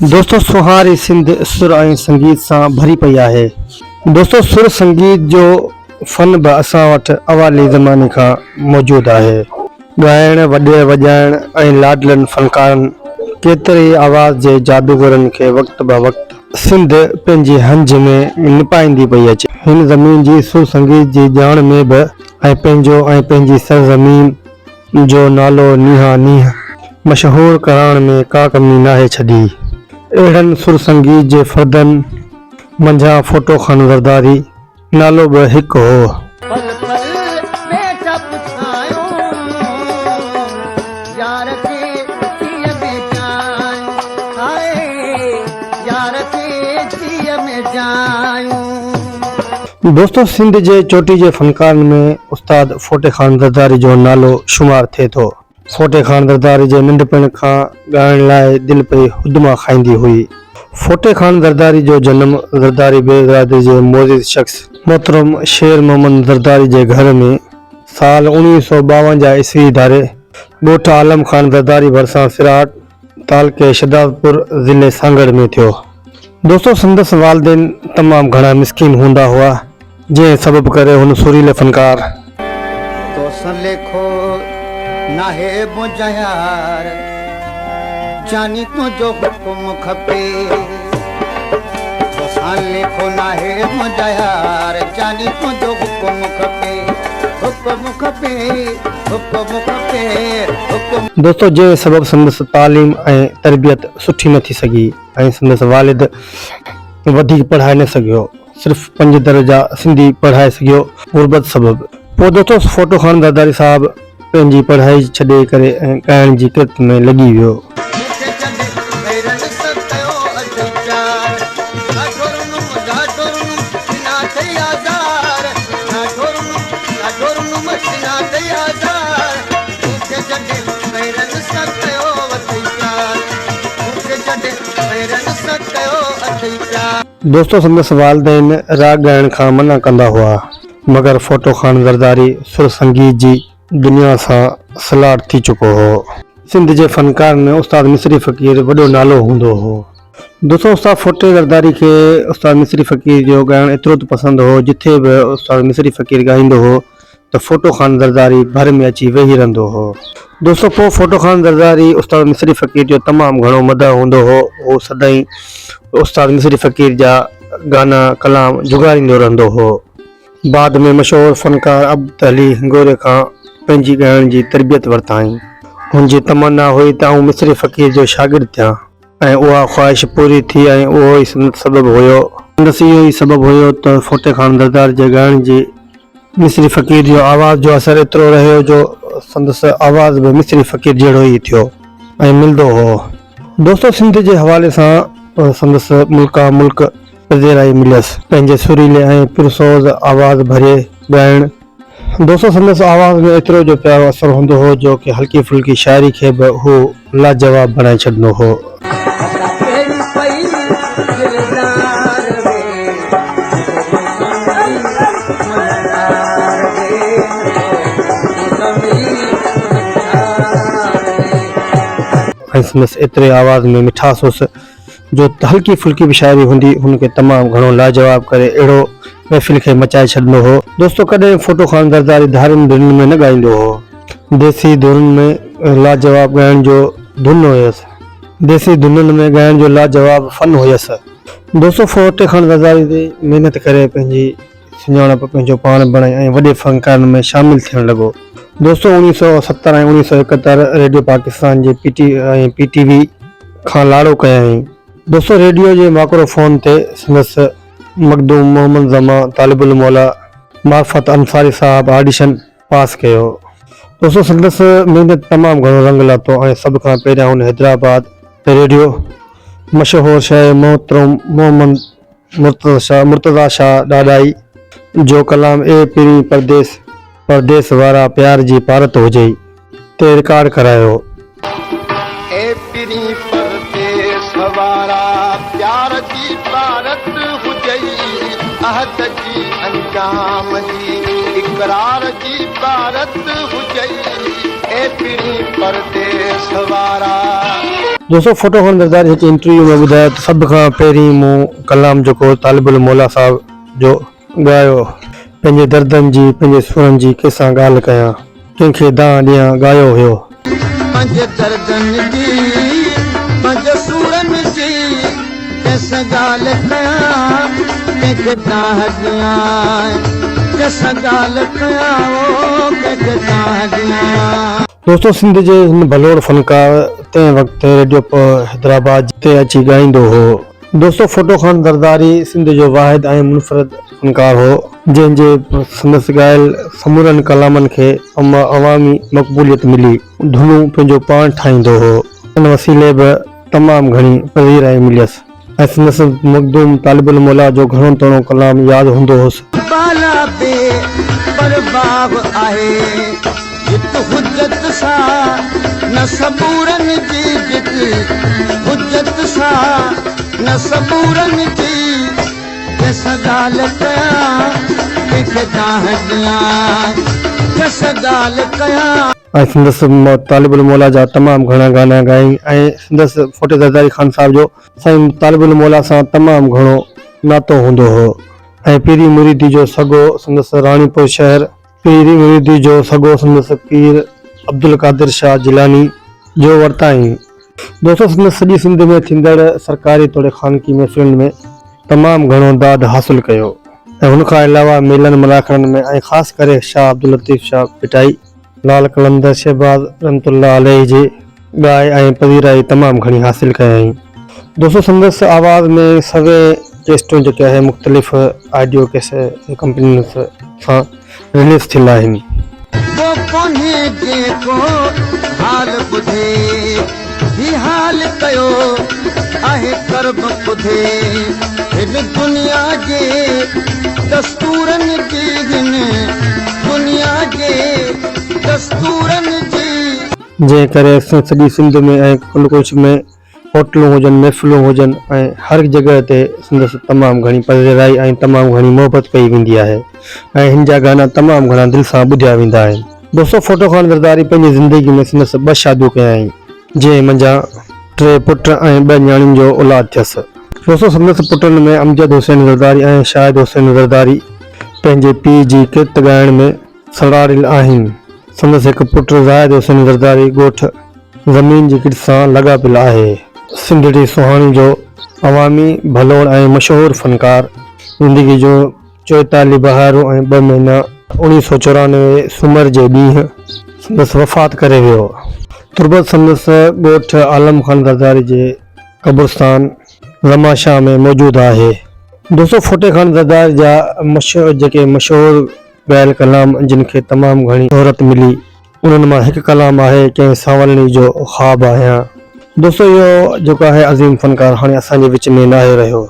दोस्तों सुहारी सिंध सुर ऐं संगीत सां भरी पई आहे। दोस्तों सुर संगीत जो फन बि असां वटि अवाली ज़माने खां मौजूदु आहे। ॻाइण वॼे वॼाइण ऐं लाडलनि फनकारनि केतिरे ई आवाज़ जे जादूगरनि खे वक़्त ब वक़्त सिंध पंहिंजी हंज में निपाईंदी पई अचे। हिन ज़मीन जी सुर संगीत जी ॼाण में बि ऐं पंहिंजी सरज़मीन जो नालो नीहा नीह मशहूरु करण में का कमी नाहे छॾी। अहिड़नि सुर संगीत जे फर्दनि मंझां फोटो ख़ान ज़रदारी नालो बि हिकु हो। दोस्तों सिंध जे चोटी जे फनकारनि में उस्ताद फोटे ख़ान ज़रदारी जो नालो शुमार थिए थो। फोटे ख़ान ज़रदारी जे नंढपण खां ॻाइण लाइ दिलि पई हुदमा खाईंदी हुई। फोटे ख़ान ज़रदारी जो जनम ज़रदारी बेज़ादे जे मोज़िज़ शख़्स मोहतरम शेर मोहम्मद ज़रदारी जे घर में साल 1952 ईस्वी धारे ॻोठ आलम ख़ान ज़रदारी भरिसां सिराट तालुक़े शहदादपुर ज़िले सांगड़ में थियो। दोस्तों संदसि वालिदैन तमामु घणा मिस्कीन हूंदा हुआ, जंहिं सबबु करे हुन सुरीले फनकार नाहे मुंहिंजा यार जानी तुंहिंजो हुकुम खपे, तोसां लिखो नाहे मुंहिंजा यार जानी तुंहिंजो हुकुम खपे, हुकुम खपे, हुकुम खपे, हुकुम। दोस्तों जे सबब संदसि तालीम ऐं तरबियत सुठी न थी सघी ऐं संदसि वालिद वधीक पढ़ाए न सघियो, सिर्फ़ 5 दर्जा सिंधी पढ़ाए सघियो गुरबत सबब। पोइ दोस्तों फोटो ख़ान ज़रदारी साहब पंहिंजी पढ़ाई छॾे करे ऐं ॻाइण जी कृत में लॻी वियो। दोस्तों संदसि वालिदैन राग ॻाइण खां मना कंदा हुआ, मगर फोटो ख़ान ज़रदारी सुर संगीत जी दुनिया सां सलाड थी चुको हो। सिंध जे फनकार में उस्ताद मिसरी फ़कीर वॾो नालो हूंदो हो। दोस्तों उस्ताद फोटे ज़रदारी खे उस्ताद मिसरी फ़कीर जो ॻाइणु एतिरो त पसंदि हो, जिथे बि उस्ताद मिसरी फ़कीर ॻाईंदो हो त फोटो ख़ान ज़रदारी भर में अची वेही रहंदो हो। दोस्तों पोइ फोटो ख़ान ज़रदारी उस्ताद मिसरी फ़कीर जो तमामु घणो मदह हूंदो हो। उहो सदाईं उस्ताद मिसरी फ़कीर जा गाना कलाम जुगारींदो रहंदो हो। बाद में मशहूरु फनकार अब्द अली गोरे खां पंहिंजी ॻाइण जी तरबियत वरिताई। हुनजी तमन्ना हुई त आउं मिसरी फ़कीर जो शागिर्दु थियां ऐं उहा ख़्वाहिश पूरी थी ऐं उहो ई सबबु हुयो। संदसि इहो ई सबबु हुयो त फोटे ख़ान ज़रदारी जे ॻाइण जी मिसरी फ़कीर जो आवाज़ जो असरु एतिरो रहियो जो संदसि आवाज़ बि मिसरी फ़कीर जहिड़ो ई थियो ऐं मिलंदो हो। दोस्तों सिंध जे हवाले सां संदसि मुल्का मुल्क पज़ेराई मिलियसि पंहिंजे सुरीले ऐं पुरसोज़ आवाज़ भरे ॻाइण। दोस्तों संदसि आवाज़ में एतिरो जो प्यारो असरु हूंदो हो जो कि हल्की फुल्की शाइरी खे बि हू लाजवाब बणाए छॾंदो हो। ऐं संदसि एतिरे आवाज़ में मिठास हुअसि जो हल्की फुल्की बि शाइरी हूंदी हुनखे तमामु घणो लाजवाब करे अहिड़ो महफ़िल खे मचाए छॾंदो हो। दोस्तों कॾहिं फोटो ख़ान ज़रदारी धारियुनि धुननि में न ॻाईंदो हो, देसी धुननि में लाजवाब ॻाइण जो धुन हुयसि, देसी धुननि में ॻाइण जो लाजवाब फन हुयसि। दोस्तों फोटे ख़ान ज़रदारी ते महिनत करे पंहिंजी सुञाणप पंहिंजो पाण बणाई ऐं वॾे फनकारनि में शामिलु थियणु लॻो। दोस्तों 1970 ऐं 1971 रेडियो पाकिस्तान जे PTV खां लाड़ो कयईं। दोस्तों रेडियो जे माइक्रोफोन ते संदसि मखदूम मोहम्मद ज़मा तालिबुल मौला मार्फत अंसारी साहब ऑडिशन पास कयो। दोस्तों संदसि महिनत तमामु घणो रंग लाथो ऐं सभ खां पहिरियां हुन हैदराबाद रेडियो मशहूरु शइ मोहतरम मोहम्मद मुर्तज़ा शाह ॾाॾाई जो कलाम ए पीरी परदेस वारा प्यार जी पारत हुजे ते रिकॉर्ड करायो। ए पीरी परदेस वारा प्यार जी पारत हुजे, अहद जी अंजाम जी इकरार जी पारत हुजे, ए पीरी परदेस वारा। दोस्तों फोटो खान ज़रदारी हिकु इंटरव्यू में ॿुधायो त सभ खां पहिरीं मूं कलाम जेको तालिबुल मौला साहब जो ॻायो पंहिंजे दर्दनि जी पंहिंजे सुरनि जी कंहिंसां ॻाल्हि कयां कंहिंखे दां ॾियां ॻायो हुयो पंहिंजे दर्दनि जी पंहिंजे सुरनि जी कंहिंसां ॻाल्हि कयां कंहिंखे दां ॾियां कंहिंसां ॻाल्हि कयां कंहिंखे दां ॾियां। दोस्तों सिंध जे हिन भलोड़ फनकार तंहिं वक़्तु रेडियो हैदराबाद ते अची ॻाईंदो हो। दोस्तों फोटो खान ज़रदारी सिंध जो वाहिद ऐं मुनफरद फनकार हो जंहिंजे संदसि ॻायल समूरनि कलामनि खे अवामी मक़बूलियत मिली धुनूं पंहिंजो पाण ठाहींदो हो। इन वसीले बि तमामु घणी पज़ीराई मिलियसि ऐं संदसि मखदूम तालिबुल मौला जो घणो तणो कलाम यादि हूंदो हुअसि। बाला पे परबाब आहे जित हुज्जत सां न सबूरनि जी जित हुज्जत सां न सबूरनि जी कंहिंसां ॻाल्हि कयां कंहिंखे दां ॾियां कंहिंसां ॻाल्हि कयां। ऐं संदसि तालिबुल मौला जा तमामु घणा गाना ॻाई ऐं संदसि फोटो ज़रदारी खान साहिब जो साईं तालिबुल मौला सां तमामु घणो नातो हूंदो हो ऐं पीरी मुरीदी जो सॻो संदसि राणीपुर शहर पीरी मुरीदी जो सॻो संदसि पीर अब्दुल कादिर शाह जिलानी जो वरिताई। दोस्तों संदसि सॼी सिंध में थींदड़ सरकारी तौरु ख़ानगी महफ़िलुनि में तमामु घणो दाद हासिलु कयो ऐं हुन खां अलावा मेलनि मलाखड़नि में ऐं ख़ासि करे शाह अब्दुल लतीफ़ शाह पिटाई लाल कलंदर शहबाज रहमतुल्लाह अलैहि जे ॻाए ऐं पज़ीराई तमामु घणी हासिलु कयाई। दोस्तों संदसि आवाज़ में सवे कैस्टूं जेके आहे मुख़्तलिफ़ ऑडियो कैसेट कंपनियुनि सां रिलीज़ थियल आहिनि। वो कोन्हे जेको हाल ॿुधे ही हाल कयो आहे कर्म ॿुधे हिन दुनिया जे दस्तूरनि जी हिन दुनिया जे दस्तूरनि जी जंहिं करे सॼी सिंध में ऐं कुल कुछ में होटलूं हुजनि महफ़िलूं हुजनि ऐं हर जॻह ते संदसि तमामु घणी पज़ीराई ऐं तमामु घणी मोहबत कई वेंदी आहे ऐं हिन जा गाना तमामु घणा दिलि सां ॿुधिया वेंदा आहिनि। दोस्तों फोटो खान ज़रदारी पंहिंजी ज़िंदगी में संदसि 2 शादियूं कयाई जंहिं मंझां 3 पुट ऐं 2 न्याणियुनि जो औलाद थियसि। दोस्तों संदसि पुटनि में अमजद हुसैन ज़रदारी ऐं शाहिद हुसैन ज़रदारी पंहिंजे पीउ जी किरत ॻाइण में सड़ारियल आहिनि। संदसि हिकु पुटु ज़ाहिद हुसैन ज़रदारी ॻोठ ज़मीन जी किरत सां लॻापियल आहे। सिंध जी सुहाणी जो अवामी भलोड़ ऐं मशहूरु फनकार ज़िंदगी जो 44 बहारूं ऐं 2 महीना 1994 सूमर जे ॾींहुं संदसि वफ़ात करे वियो। तुर्बत संदसि ॻोठ आलम खान ज़रदारी जे कब्रस्तान रमाशाह में मौजूदु आहे। दोस्तों फोटे खान ज़रदारी जा मशहूरु ॻायल कलाम जिन खे तमामु घणी शोहरत मिली उन्हनि मां हिकु कलाम आहे कंहिं सांवलणी जो ख़्वाब आहियां। दोस्तों इहो जेको आहे अज़ीम फनकार हाणे असांजे विच में न आहे रहियो।